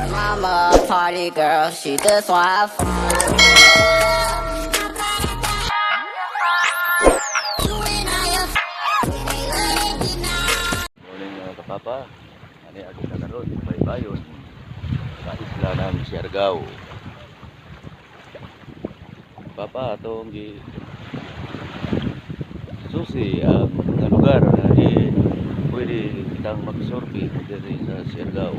Mama, a party girl, she just want to have fun. Morning mga kapapa, ani ako na karon baybayon sa isla ng Siargao. Papa atong gi susi ang mga lugar na pwede kitang mag-surfing diri sa Siargao.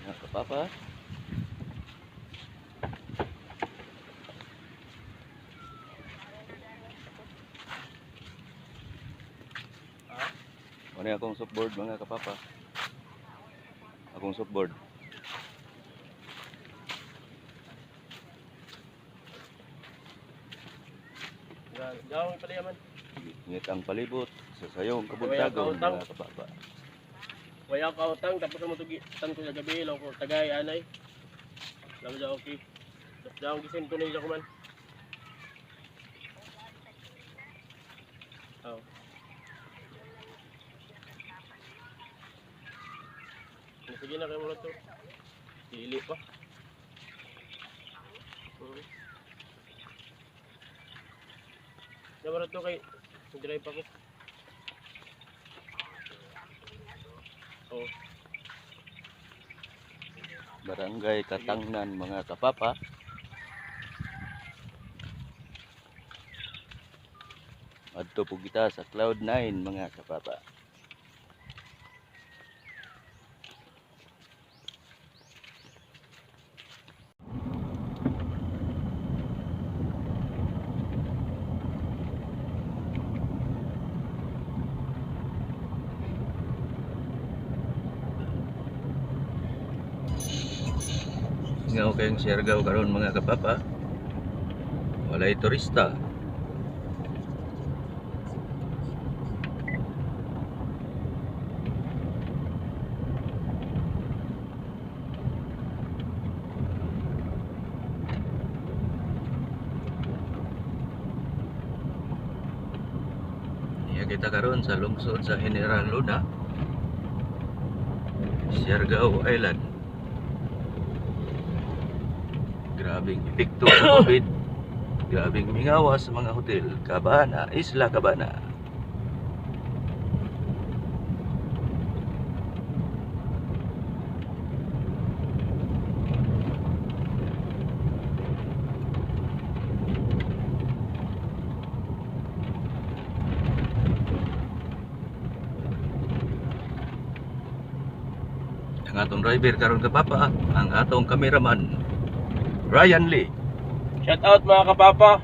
Mga kapapa, ano akong softboard mga kapapa, akong softboard. Gawang pala yaman. Ngit ang palibot sa sayong kabuntagon mga kapapa. Waya ka utang tapos mo tugi tan ko sa gabi law ko tagay anay. Lamu ja okay. Daw gisin ko ni ko man. Aw. Sige na kayo mo to. Dili pa. Dapat to kay drive ako. Oh. Barangay Katangnan mga kapapa. Adto po kita sa Cloud9 mga kapapa. Nga kayong Siargao karon mga kapapa, walay turista. Iya kita karon sa lungsod sa General Luna, Siargao Island. Grabing epekto sa COVID. Grabing mingawa sa mga hotel. Cabana, Isla Cabana. Ang atong driver karon kapapa, ang atong cameraman Ryan Lee. Shout out mga kapapa.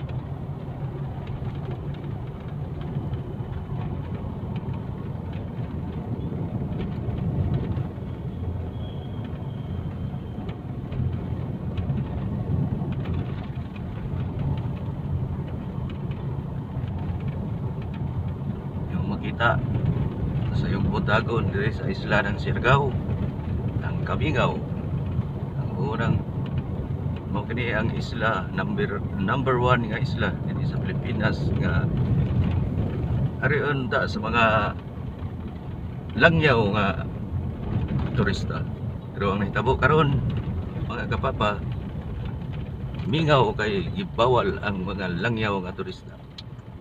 Yung makita sa yung buntagon diri sa isla ng Siargao, ang Kamingaw, ang unang mo kini ang isla number 1 nga isla dito sa Pilipinas nga arion ta sa mga langyaw nga turista. Pero ang nahitabo karon mga kapapa, mingaw kay gibawal ang mga langyaw nga turista.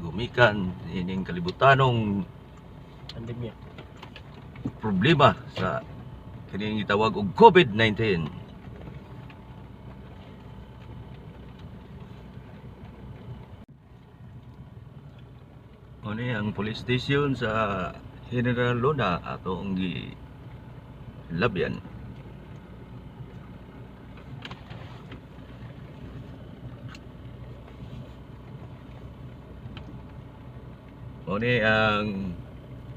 Gumikan ining kalibutanong Pandemya. problema sa kining gitawag og COVID-19. Ano ang police station sa General Luna atong gilabyan. Ano ang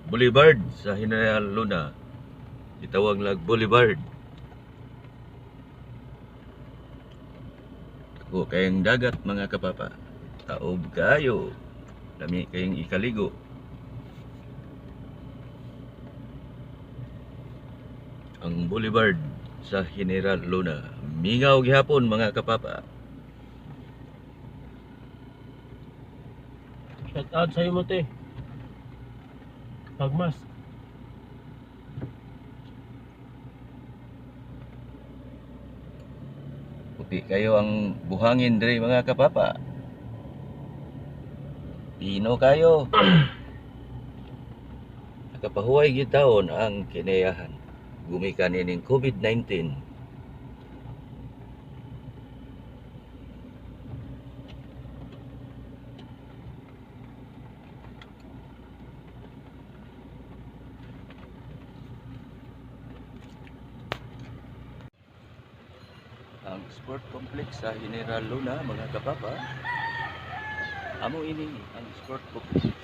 Boulevard sa General Luna. Itawag lag Boulevard. O kayong dagat mga kapapa. Taob kayo. Dami kayong ikaligo. Ang Boulevard sa General Luna. Mingaw gihapon mga kapapa. Shout out sa imo te. Pagmas. Puti kayo ang buhangin diri mga kapapa. Pino kayo. Nakapahuway gitawon ang kinayahan. Gumikan ining COVID-19. Ang sport complex sa General Luna mga kapapa. Amo ini ang sport complex.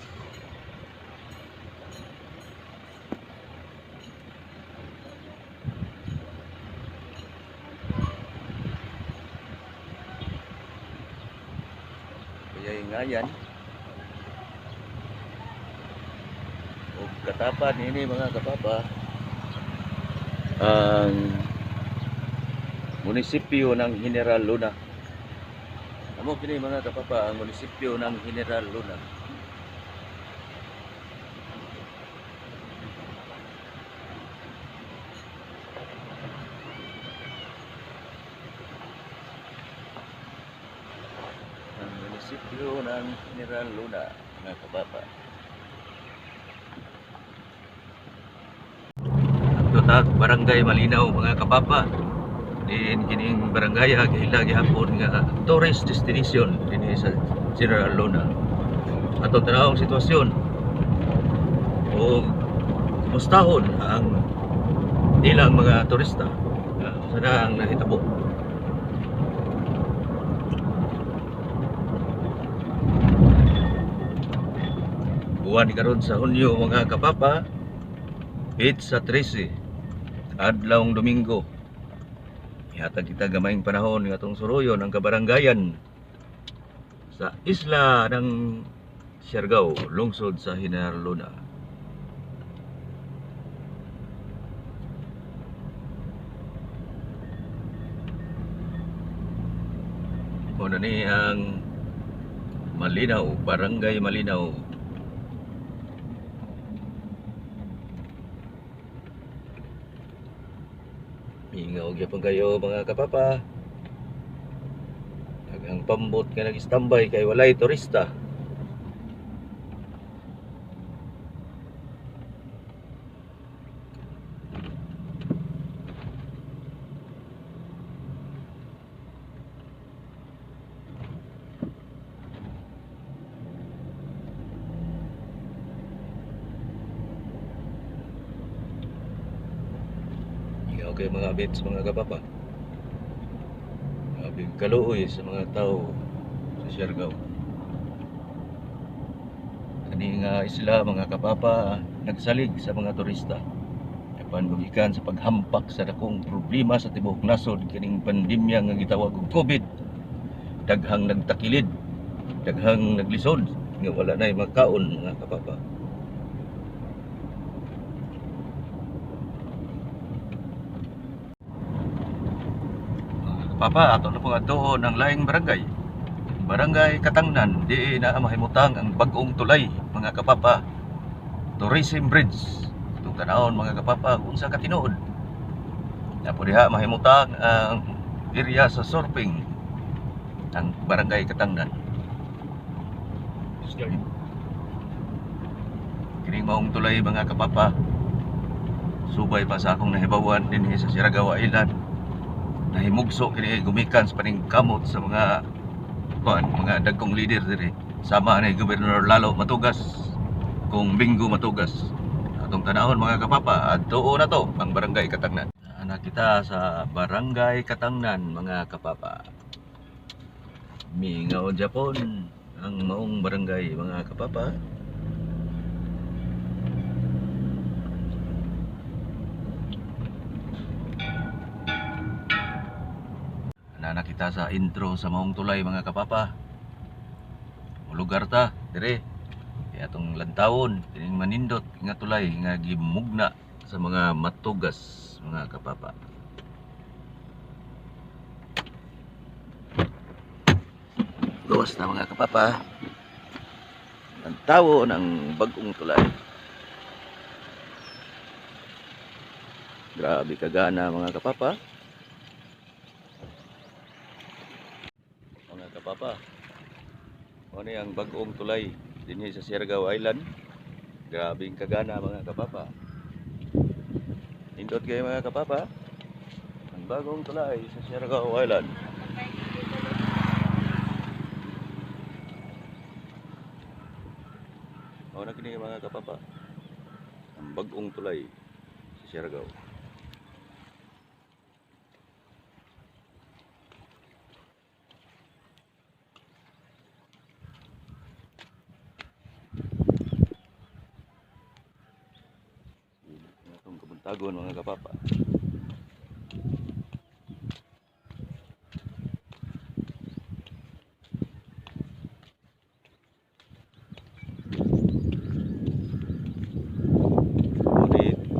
Kaya ngayan o katapan ini mga kapapa ang munisipyo ng General Luna. Amo kini mga kapapa ang munisipyo ng General Luna. Ang munisipyo ng General Luna mga kapapa. Tutak Barangay Malinaw mga kapapa. Din kining barangay gihila gihapon nga tourist destination dinhi sa General Luna. Ato tanawang sitwasyon o mustahon ang ilang mga turista sana ang nahitabo. Buwan karon sa Hunyo mga kapapa, sa 13 adlawng Domingo. Ihatag kita gamayng panahon ng atong suruyon ang kabaranggayan sa isla ng Siargao, lungsod sa General Luna. Muna ni ang Malinaw, Barangay Malinaw. Ingaw gyapon kayo mga kapapa. Ang pambot nga nag-standby kay walay turista. Okay mga bits mga kapapa, abing kaluoy sa mga tao sa Siargao. Kani nga isla mga kapapa nagsalig sa mga turista apan magikan sa paghampak sa dakong problema sa tibuok nasod kining pandemya nga gitawag og COVID. Daghang nagtakilid, daghang naglisod nga wala nay makaon mga kapapa. Papa, ato na po nga doon ang laing barangay. Barangay Katangnan, di na mahimutang ang bagong tulay, mga kapapa. Tourism Bridge. Itong tanahon, mga kapapa, kung sa katinood. Napo diha mahimutang ang area sa surfing ang Barangay Katangnan. Kining maong tulay, mga kapapa. Subay pa sa akong nahibawan din sa Siargao Island. Nahimugso kini gumikan sa paningkamot sa mga dagkong leader diri. Sama ni Gobernador Lalo Matugas kung Bingo Matugas. Atong tanahon mga kapapa, adto na to ang Barangay Katangnan. Ana kita sa Barangay Katangnan mga kapapa. Mingaw Japon ang maong barangay mga kapapa. Na kita sa intro sa maong tulay mga kapapa. Lugar ta dire kaya atong lantawon kining manindot nga tulay nga gimugna sa mga matugas mga kapapa. basta mga kapapa, ang tawo ng bagong tulay. Grabe kagana mga kapapa. Mga kapapa, ano yung bagong tulay dinhi sa Siargao Island. Grabe kagana mga kapapa. Indot kayo mga kapapa, ang bagong tulay sa Siargao Island. O na kini mga kapapa, ang bagong tulay sa Siargao. Itong kabuntagon mga kapapa.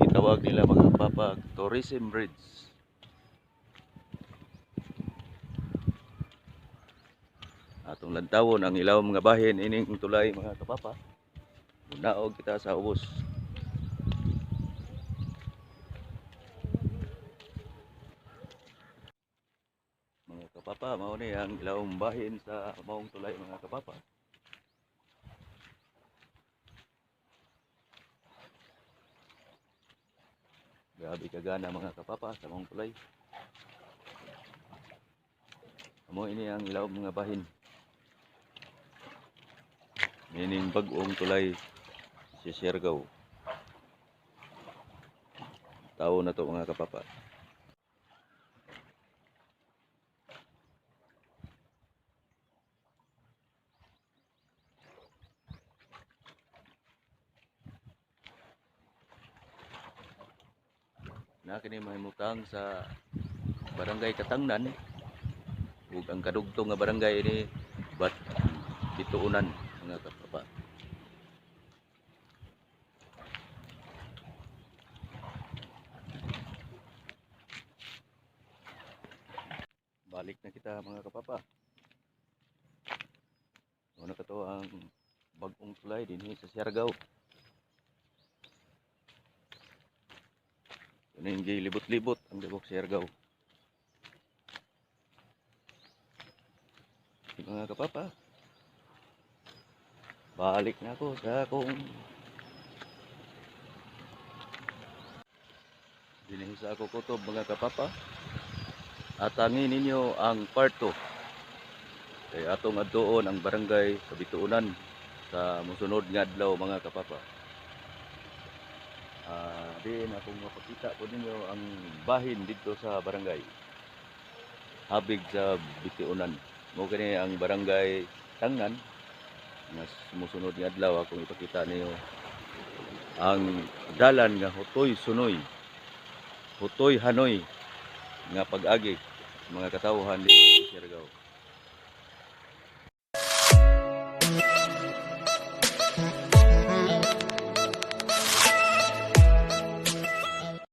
Itawag nila mga kapapa tourism bridge. Atong lantawon ang ilaw mga bahin ining tulay mga kapapa. Munaog kita sa ubos. Mga kapapa, mao ni ang ilawong bahin sa maong tulay mga kapapa. Grabe kagana mga kapapa sa maong tulay. Amo ini ang ilawong mga bahin. Ining bagong tulay sa Siargao. Tao na to mga kapapa. Na kini mahimutang sa barangay Katangnan ug ang kadugtong nga barangay ini Bituunan mga kapapa. Balik na kita mga kapapa. Ano ka to ang bagong tulay dinhi sa Siargao. Ini libot-libot ang dibok Siargao. Mga kapapa, balik na ako sa akong dinhi sa ako kutob mga kapapa. Atangin ninyo ang part 2 kay atong adtuon ang barangay sa Bituunan sa mosunod nga adlaw mga kapapa. Din akong mapakita po ninyo ang bahin dito sa barangay habig sa Bituunan. Mo kini ang barangay Tangan nga sumusunod nga adlaw akong ipakita niyo ang dalan nga Hutoy Sunoy, Hutoy Hanoy nga pag-agi mga katawhan dito sa Siargao.